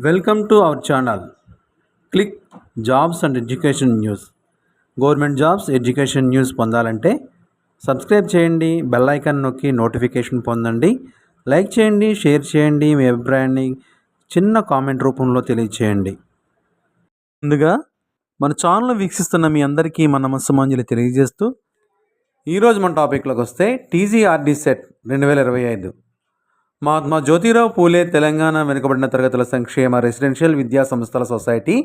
Welcome to our channel. Click jobs and education news. Government jobs education news పొందాలంటే subscribe చేయండి, bell icon నొక్కి notification పొందండి. Like చేయండి, share చేయండి, మీ అభిప్రాయాన్ని చిన్న కామెంట్ రూపంలో తెలియచేయండి. ముందుగా మన ఛానల్ వీక్షిస్తున్న మీ అందరికీ మన నమస్సుమాంజలి తెలియజేస్తూ ఈరోజు మన టాపిక్లోకి వస్తే టీజీఆర్డీ సెట్ 2025 మహాత్మా జ్యోతిరావు పూలే తెలంగాణ వెనుకబడిన తరగతుల సంక్షేమ రెసిడెన్షియల్ విద్యా సంస్థల society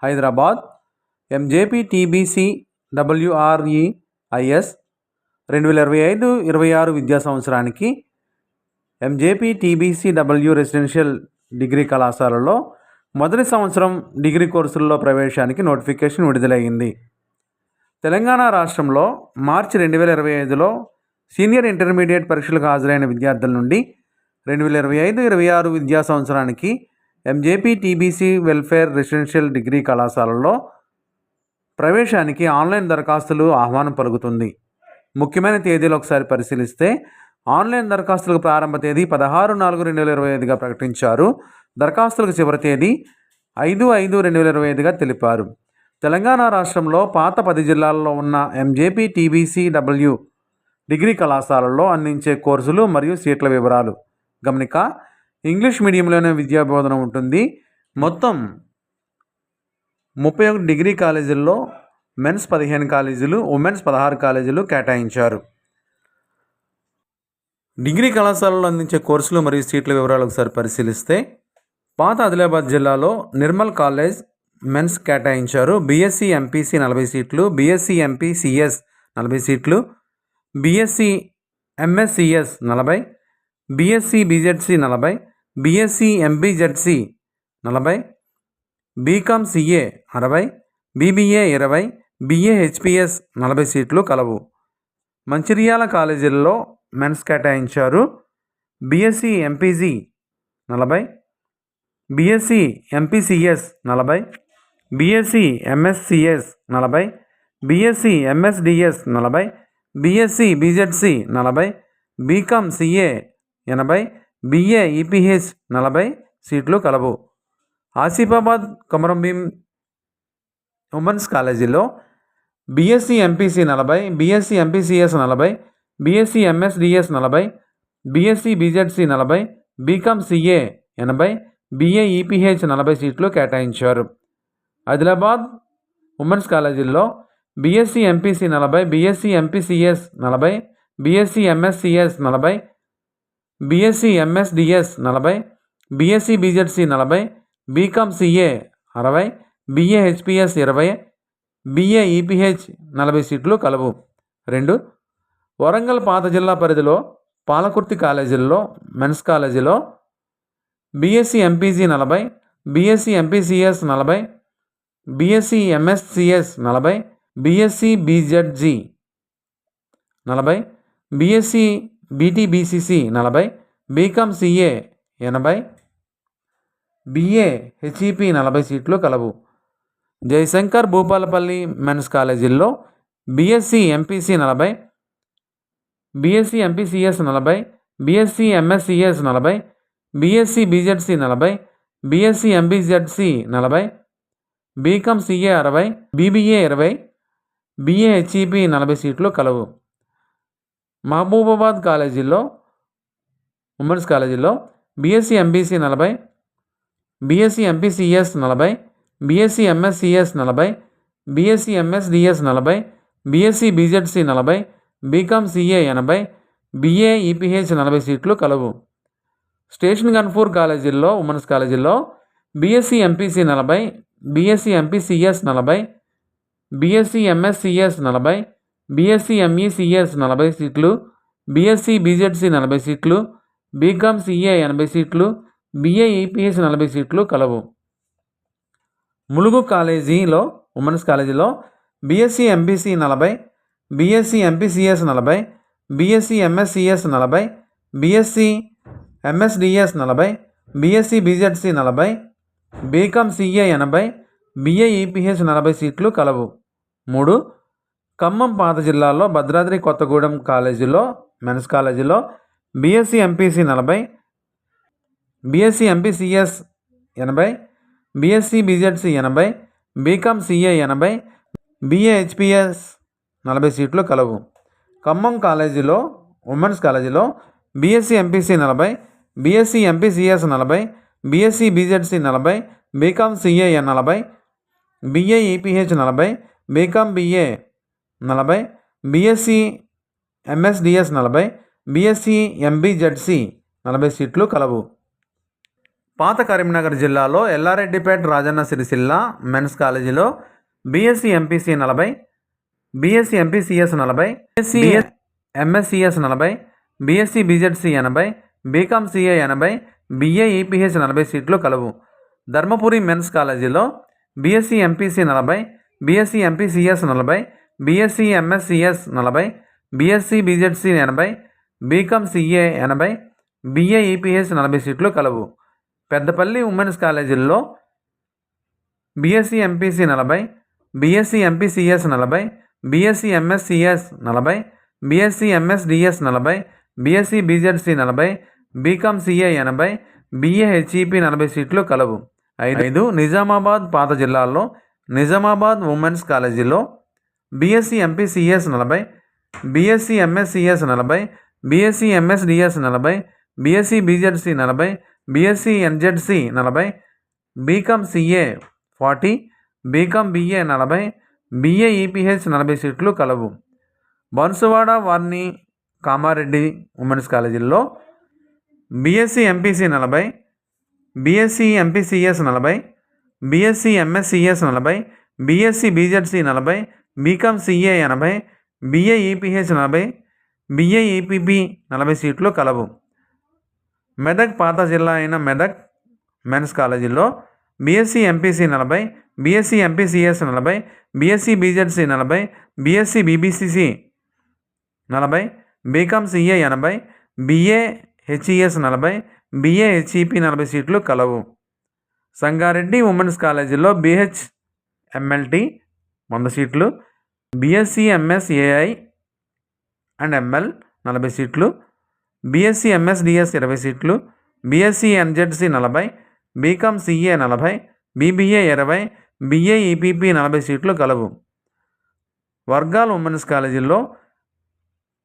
Hyderabad MJP TBC WREIS 2025-26 విద్యా సంవత్సరానికి MJP TBC W residential degree కళాశాలలో మొదటి సంవత్సరం డిగ్రీ కోర్సుల్లో ప్రవేశానికి నోటిఫికేషన్ విడుదలయ్యింది. తెలంగాణ రాష్ట్రంలో మార్చి 2025లో సీనియర్ ఇంటర్మీడియట్ పరీక్షలకు హాజరైన విద్యార్థుల నుండి 2025-26 విద్యా సంవత్సరానికి MJP TBC welfare residential degree కళాశాలలో ప్రవేశానికి ఆన్లైన్ దరఖాస్తులు ఆహ్వానం పలుకుతుంది. ముఖ్యమైన తేదీలు ఒకసారి పరిశీలిస్తే ఆన్లైన్ దరఖాస్తులకు ప్రారంభ తేదీ 16/4/2025గా ప్రకటించారు. దరఖాస్తులకు చివరి తేదీ 5/5/2025గా తెలిపారు. తెలంగాణ రాష్ట్రంలో పాత 10 జిల్లాల్లో ఉన్న ఎంజేపీ టీబీసీ డబ్ల్యూ డిగ్రీ కళాశాలల్లో అందించే కోర్సులు మరియు సీట్ల వివరాలు గమనిక. ఇంగ్లీష్ మీడియంలోనే విద్యా బోధన ఉంటుంది. మొత్తం 31 డిగ్రీ కాలేజీల్లో మెన్స్ 15 కాలేజీలు, ఉమెన్స్ 16 కాలేజీలు కేటాయించారు. డిగ్రీ కళాశాలలో అందించే కోర్సులు మరియు సీట్ల వివరాలు ఒకసారి పరిశీలిస్తే పాత ఆదిలాబాద్ జిల్లాలో నిర్మల్ కాలేజ్ మెన్స్ కేటాయించారు. బీఎస్సీ ఎంపీసీ 40 సీట్లు, బీఎస్సీ ఎంపీసీఎస్ 40 సీట్లు, BSc MSCS 40, BSc BZC 40, BSc MBZC 40, BCom CA 60, BBA 20, BA HPS 40 సీట్లు కలవు. మంచిర్యాల కాలేజీల్లో మెన్స్ కేటాయించారు. BSc MPG 40, BSc MPCS 40, BSc MSCS 40, BSc MSDS 40, BSc BZC 40, BCom CA 80, BA EPH 40 సీట్లు కలవు. Asifabad Komaram Bheem women's కాలేజీలో BSc MPC 40, BSc MPCS 40, BSc MSDS 40, BSc BZC 40, BCom CA 80, BA EPH 40 సీట్లు కేటాయించారు. Adilabad women's కాలేజీల్లో BSc MPC 40, BSc MPCS 40, BSc MSCS 40, BSc MSDS 40, BSc BZC 40, BCom CA 60, BA HPS 20, BA EPH 40 సీట్లు కలవు. 2. వరంగల్ పాత జిల్లా పరిధిలో పాలకుర్తి కాలేజీల్లో మెన్స్ కాలేజీలో BSc MPG 40, BSc MPCS 40, BSc MSCS 40, BSc BZG 40, BSc BTBCC 40, BCom CA 80, BA HEP 40 సీట్లు కలవు. Jayashankar Bhupalpally men's కాలేజీల్లో BSc MPC 40, BSc MPCS 40, BSc MSCS 40, BSc BZC 40, BSc MBZC 40, BCom CA 60, BBA 20, BA HEP 40 సీట్లు కలవు. మహబూబాబాద్ కాలేజీలో women's కాలేజీలో BSc MBC 40, BSc MPCS 40, BSc MSCS 40, BSc MSDS 40, BSc BZC 40, BCom CA 80, BA EPH 40 సీట్లు కలవు. Station Ghanpur కాలేజీల్లో women's కాలేజీల్లో BSc MPC 40, BSc MPCS 40, BSc MSCS 40, BSc MECS 40 సీట్లు, BSc BZC 40 సీట్లు, బీకామ్ సీఏ 80 సీట్లు, బీఏ ఈపీహెచ్ 40 సీట్లు కలవు. ములుగు కాలేజీలో ఉమెన్స్ కాలేజీలో BSc MPC 40, BSc MPCS 40, BSc MSCS 40, BSc MSDS 40, BSc BZC 40, BCom CA 80, BA EPH 40 సీట్లు కలవు. 3. ఖమ్మం పాత జిల్లాలో భద్రాద్రి కొత్తగూడెం కాలేజీలో మెన్స్ కాలేజీలో BSc MPC 40, BSc MPCS 80, BSc BZC 80, BCom CA 80, BA HPS 40 సీట్లు కలవు. ఖమ్మం కాలేజీలో ఉమెన్స్ కాలేజీలో BSc MPC 40, BSc MPCS 40, BSc BZC 40, BCom CA 40, BA EPH 40, BCom BA 40, BSc MSDS 40, BSc MBZC 40 సీట్లు కలవు. పాత కరీంనగర్ జిల్లాలో ఎల్లారెడ్డిపేట రాజన్న సిరిసిల్ల మెన్స్ కాలేజీలో BSc MPC 40, BSc MPCS 40, BSc MSCS 40, BSc BZC 80, BCom CA 80, BA EPH 40 సీట్లు కలవు. ధర్మపురి మెన్స్ కాలేజీలో BSc MPC 40, BSc MPCS 40, BSc MSCS 40, BSc BZC 80, BCom CA 80, BA EPH 40 సీట్లు కలవు. పెద్దపల్లి ఉమెన్స్ కాలేజీల్లో BSc MPC 40, BSc MPCS 40, BSc MSCS 40, BSc MSDS 40, BSc BZC 40, BCom CA 80, BA HEP 40 సీట్లు కలవు. 5 నిజామాబాద్ పాత జిల్లాల్లో నిజామాబాద్ ఉమెన్స్ కాలేజీలో BSc MPCS 40, BSc MSCS 40, BSc MSDS 40, BSc BZC 40, BSc NZC 40, BCom CA 40, BCom BA 40, BA EPH 40 సీట్లు కలవు. Banswada Varni Kamareddy women's కాలేజీల్లో BSc MPC 40, BSc MPCS 40, BSc MSCS 40, BSc BZC 40, BCom CA 80, BA EPH 40, BA EPP 40 సీట్లు కలవు. మెదక్ పాత జిల్లా అయిన Medak men's కాలేజీలో BSc MPC 40, BSc MPCS 40, BSc BZC 40, BSc BBCC 40, BCom CA 80, BA HES 40, BA HEP 40 సీట్లు కలవు. సంగారెడ్డి ఉమెన్స్ కాలేజీలో బీహెచ్ ఎంఎల్టీ 100 సీట్లు, బీఎస్సీ ఎంఎస్ఏఐ అండ్ ఎంఎల్ 40 సీట్లు, బీఎస్సీ ఎంఎస్డిఎస్ 20 సీట్లు, BSc NZC 40, BCom CA 40, BBA 20, BA EPP 40 సీట్లు కలవు. వర్గాల్ ఉమెన్స్ కాలేజీల్లో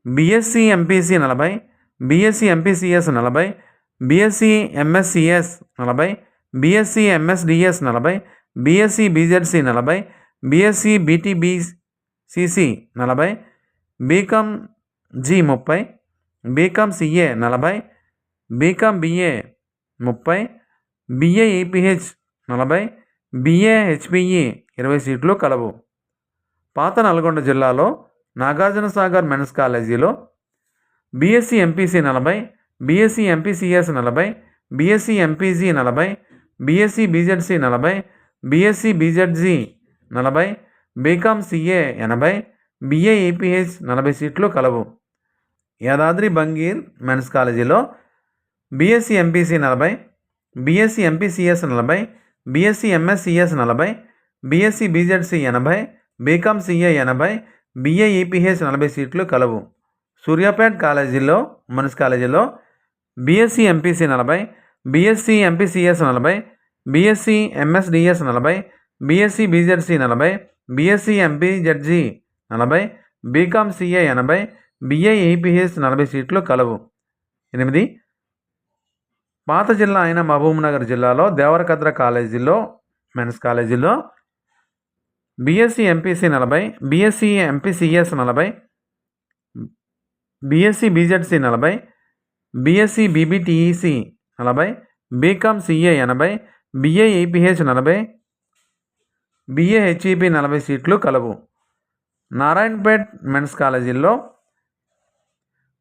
BSc MPC 40, BSc MPCS 40, BSc MSCS 40, BSc MSDS 40, BSc BZC 40, BSc BTBCC 40, BCom G 30, BCom CA 40, BCom BA 30, BA EPH 40, BA HPE 20 సీట్లు కలవు. పాత నల్గొండ జిల్లాలో Nagarjunasagar men's కాలేజీలో BSc MPC 40, BSc MPCS 40, BSc MPG 40, BSc BZC 40, BSc BZG 40, BCom CA 80, BA EPH 40 సీట్లు కలవు. Yadadri Bhongir men's కాలేజీలో BSc MPC 40, BSc MPCS 40, BSc MSCS 40, BSc BZC 80, BCom CA 80, BA EPH 40 సీట్లు కలవు. సూర్యాపేట్ కాలేజీలో ఉమెన్స్ కాలేజీలో BSc MPC 40, BSc MPCS 40, BSc MSDS 40, BSc BZC 40, BSc MPZG 40, BCom CA 80, BA EPH 40 సీట్లు కలవు. 8 పాత జిల్లా అయిన మహబూబ్నగర్ జిల్లాలో దేవరకద్ర కాలేజీలో మెన్స్ కాలేజీలో BSc MPC 40, BSc MPCS 40, BSc BZC 40, BSc BBTEC 40, BCom CA 80, BA EPH 40, BA HEP 40 సీట్లు కలవు. నారాయణపేట్ మెన్స్ కాలేజీల్లో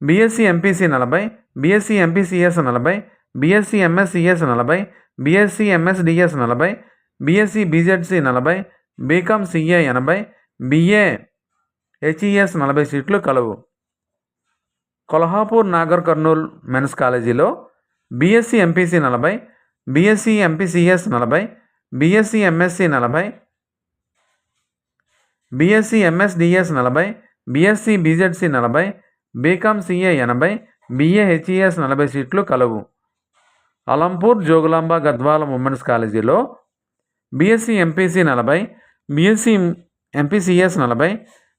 BSc MPC 40, BSc MPCS 40, BSc MSCS 40, BSc MSDS 40, BSc BZC 40, BCom CA 80, BA HES 40 సీట్లు కలవు. కొల్హాపూర్ నాగర్ కర్నూల్ మెన్స్ కాలేజీలో BSc MPC 40, BSc MPCS 40, BSc MSC 40, BSc MSDS 40, BSc BZC 40, BCom CA 80, BA HES 40 సీట్లు కలవు. Alampur Jogulamba Gadwal women's కాలేజీలో BSc MPC 40, BSc MPCS 40,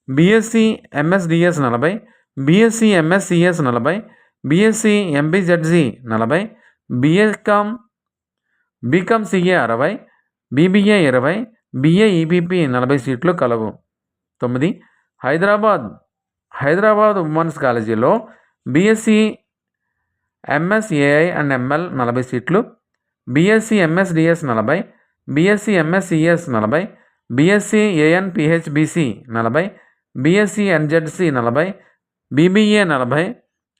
BSc MSDS 40, BSc MSCS 40, BSc MBZG 40, BCom CA 60, BBA 20, BA EPP 40 సీట్లు కలవు. 9. Hyderabad women's కాలేజీలో BSc MSAI and ML 40 సీట్లు, BSc MSDS 40, BSc MSCS 40, BSc ANPHBC 40, BSc NZC 40, BBA 40,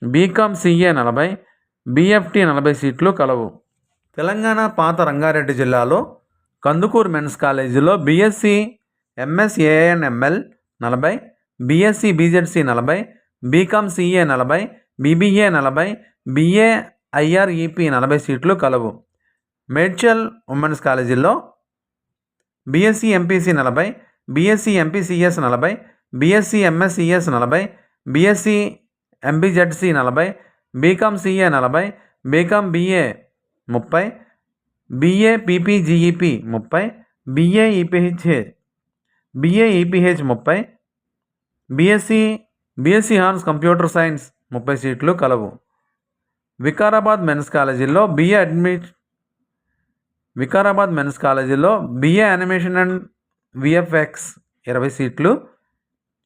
BCom CA 40, BFT 40 సీట్లు కలవు. తెలంగాణ పాత రంగారెడ్డి జిల్లాలో Kandukur men's కాలేజీలో BSc MSAI and ML 40, BSc BZC 40, BCom CA 40, BBA 40, BA IREP 40 సీట్లు కలవు. మేడ్చల్ ఉమెన్స్ కాలేజీలో BSc MPC 40, BSc MPCS 40, BSc MSCS 40, BSc MBZC 40, BCom CA 40, BCom BA 30, BA PPGEP 30, BA EPH 30, BSc hons computer science 30 సీట్లు కలవు. Vikarabad men's కాలేజీలో BA animation and VFX 20 సీట్లు,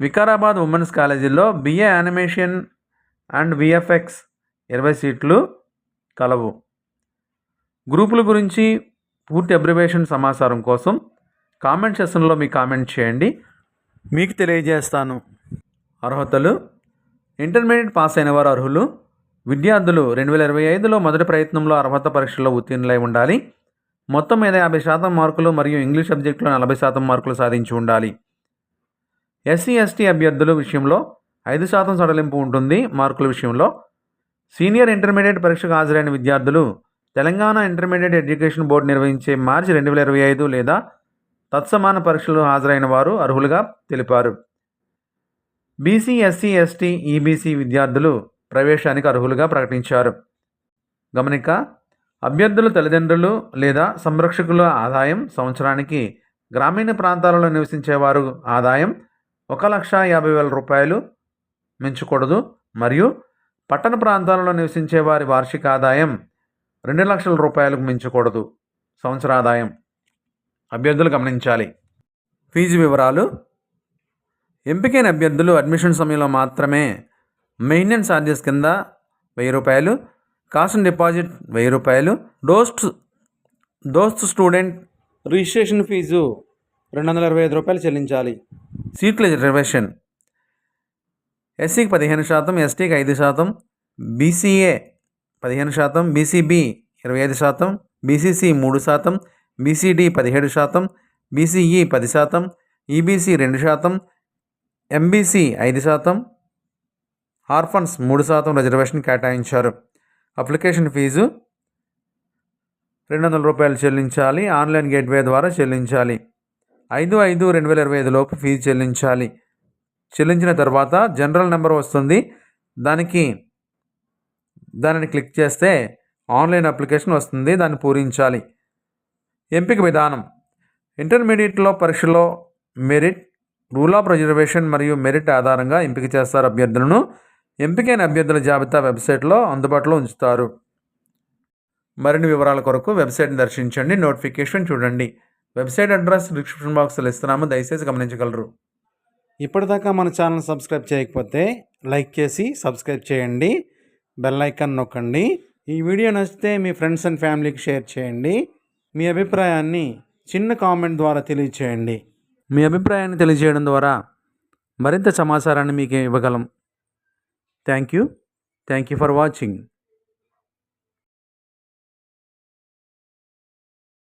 Vikarabad women's కాలేజీలో BA animation and VFX 20 సీట్లు కలవు. గ్రూపుల గురించి పూర్తి అబ్రివేషన్ సమాచారం కోసం కామెంట్ సెక్షన్లో మీ కామెంట్ చేయండి, మీకు తెలియజేస్తాను. అర్హతలు: ఇంటర్మీడియట్ పాస్ అయిన వారు అర్హులు. విద్యార్థులు 2025లో మొదటి ప్రయత్నంలో అర్హత పరీక్షలో ఉత్తీర్ణులై ఉండాలి. మొత్తం మీద 50% మార్కులు మరియు ఇంగ్లీష్ సబ్జెక్టులో 40% మార్కులు సాధించి ఉండాలి. ఎస్సీ ఎస్టీ అభ్యర్థుల విషయంలో 5% సడలింపు ఉంటుంది. మార్కుల విషయంలో సీనియర్ ఇంటర్మీడియట్ పరీక్షకు హాజరైన విద్యార్థులు తెలంగాణ ఇంటర్మీడియట్ ఎడ్యుకేషన్ బోర్డు నిర్వహించే మార్చి 2025 లేదా తత్సమాన పరీక్షలు హాజరైన వారు అర్హులుగా తెలిపారు. బీసీ ఎస్సీ ఎస్టీ ఈబీసీ విద్యార్థులు ప్రవేశానికి అర్హులుగా ప్రకటించారు. గమనిక: అభ్యర్థుల తల్లిదండ్రులు లేదా సంరక్షకుల ఆదాయం సంవత్సరానికి గ్రామీణ ప్రాంతాలలో నివసించేవారు ఆదాయం 1,50,000 రూపాయలు మించకూడదు మరియు పట్టణ ప్రాంతాలలో నివసించే వారి వార్షిక ఆదాయం 2,00,000 రూపాయలకు మించకూడదు. సంవత్సర ఆదాయం అభ్యర్థులు గమనించాలి. ఫీజు వివరాలు: ఎంపికైన అభ్యర్థులు అడ్మిషన్ సమయంలో మాత్రమే మెయింటెనెన్స్ ఛార్జెస్ కింద 1,000 రూపాయలు, కాస్ట్ డిపాజిట్ 1,000 రూపాయలు, దోస్త్ స్టూడెంట్ రిజిస్ట్రేషన్ ఫీజు 225 రూపాయలు చెల్లించాలి. సీట్ల రిజర్వేషన్: ఎస్సీకి 15%, ఎస్టీకి 5%, BCA 15%, BCB 25%, BCC 3%, BCD 17%, BCE 10%, EBC 2%, MBC 5%, orphans 3% reservation కేటాయించారు. అప్లికేషన్ ఫీజు 200 రూపాయలు చెల్లించాలి. ఆన్లైన్ గేట్వే ద్వారా చెల్లించాలి. 5/5/2025 లోపు ఫీజు చెల్లించాలి. చెల్లించిన తర్వాత జనరల్ నెంబర్ వస్తుంది. దానిని క్లిక్ చేస్తే ఆన్లైన్ అప్లికేషన్ వస్తుంది. దాన్ని పూరించాలి. ఎంపిక విధానం: ఇంటర్మీడియట్లో పరీక్షలో మెరిట్, రూల్ ఆఫ్ రిజర్వేషన్ మరియు మెరిట్ ఆధారంగా ఎంపిక చేస్తారు. అభ్యర్థులను ఎంపికైన అభ్యర్థుల జాబితా వెబ్సైట్లో అందుబాటులో ఉంచుతారు. మరిన్ని వివరాల కొరకు వెబ్సైట్ని దర్శించండి, నోటిఫికేషన్ చూడండి. వెబ్సైట్ అడ్రస్ డిస్క్రిప్షన్ బాక్స్లో ఇస్తున్నాము, దయచేసి గమనించగలరు. ఇప్పటిదాకా మన ఛానల్ సబ్స్క్రైబ్ చేయకపోతే లైక్ చేసి సబ్స్క్రైబ్ చేయండి, బెల్ ఐకాన్ నొక్కండి. ఈ వీడియో నచ్చితే మీ ఫ్రెండ్స్ అండ్ ఫ్యామిలీకి షేర్ చేయండి. మీ అభిప్రాయాన్ని చిన్న కామెంట్ ద్వారా తెలియచేయండి. మీ అభిప్రాయాన్ని తెలియజేయడం ద్వారా మరింత సమాచారాన్ని మీకు ఇవ్వగలం. Thank you for watching.